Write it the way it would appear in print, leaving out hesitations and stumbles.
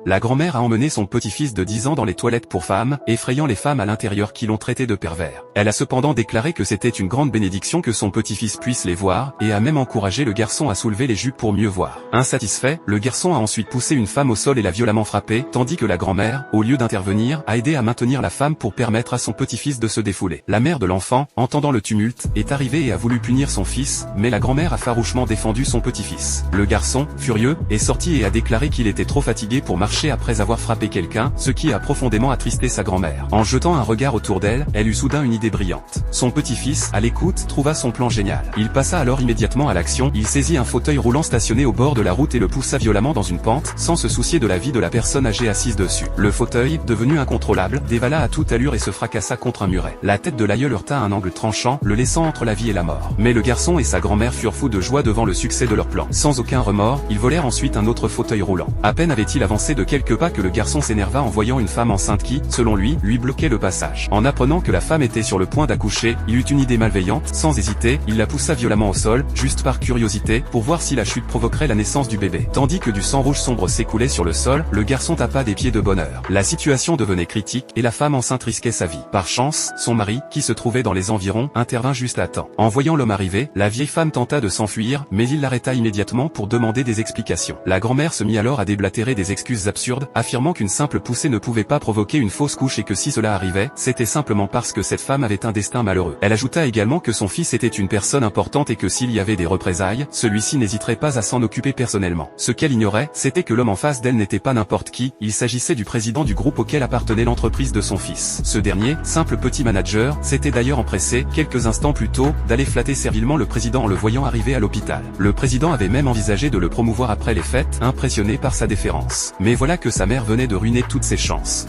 La grand-mère a emmené son petit-fils de 10 ans dans les toilettes pour femmes, effrayant les femmes à l'intérieur qui l'ont traité de pervers. Elle a cependant déclaré que c'était une grande bénédiction que son petit-fils puisse les voir, et a même encouragé le garçon à soulever les jupes pour mieux voir. Insatisfait, le garçon a ensuite poussé une femme au sol et l'a violemment frappée, tandis que la grand-mère, au lieu d'intervenir, a aidé à maintenir la femme pour permettre à son petit-fils de se défouler. La mère de l'enfant, entendant le tumulte, est arrivée et a voulu punir son fils, mais la grand-mère a farouchement défendu son petit-fils. Le garçon, furieux, est sorti et a déclaré qu'il était trop fatigué pour marcher après avoir frappé quelqu'un, ce qui a profondément attristé sa grand-mère. En jetant un regard autour d'elle, elle eut soudain une idée brillante. Son petit-fils, à l'écoute, trouva son plan génial. Il passa alors immédiatement à l'action, il saisit un fauteuil roulant stationné au bord de la route et le poussa violemment dans une pente, sans se soucier de la vie de la personne âgée assise dessus. Le fauteuil, devenu incontrôlable, dévala à toute allure et se fracassa contre un muret. La tête de l'aïeul heurta un angle tranchant, le laissant entre la vie et la mort. Mais le garçon et sa grand-mère furent fous de joie devant le succès de leur plan. Sans aucun remords, ils volèrent ensuite un autre fauteuil roulant. À peine avait-il avancé de quelques pas que le garçon s'énerva en voyant une femme enceinte qui, selon lui bloquait le passage. En apprenant que la femme était sur le point d'accoucher, il eut une idée malveillante. Sans hésiter, il la poussa violemment au sol, juste par curiosité, pour voir si la chute provoquerait la naissance du bébé. Tandis que du sang rouge sombre s'écoulait sur le sol, le garçon tapa des pieds de bonheur. La situation devenait critique, et la femme enceinte risquait sa vie. Par chance, son mari, qui se trouvait dans les environs, intervint juste à temps. En voyant l'homme arriver, la vieille femme tenta de s'enfuir, mais il l'arrêta immédiatement pour demander des explications. La grand-mère se mit alors à déblatérer des excuses absurdes, affirmant qu'une simple poussée ne pouvait pas provoquer une fausse couche et que si cela arrivait, c'était simplement parce que cette femme avait un destin malheureux. Elle ajouta également que son fils était une personne importante et que s'il y avait des représailles, celui-ci n'hésiterait pas à s'en occuper personnellement. Ce qu'elle ignorait, c'était que l'homme en face d'elle n'était pas n'importe qui, il s'agissait du président du groupe auquel appartenait l'entreprise de son fils. Ce dernier, simple petit manager, s'était d'ailleurs empressé, quelques instants plus tôt, d'aller flatter servilement le président en le voyant arriver à l'hôpital. Le président avait même envisagé de le promouvoir après les fêtes, impressionné par sa déférence. Mais voilà que sa mère venait de ruiner toutes ses chances.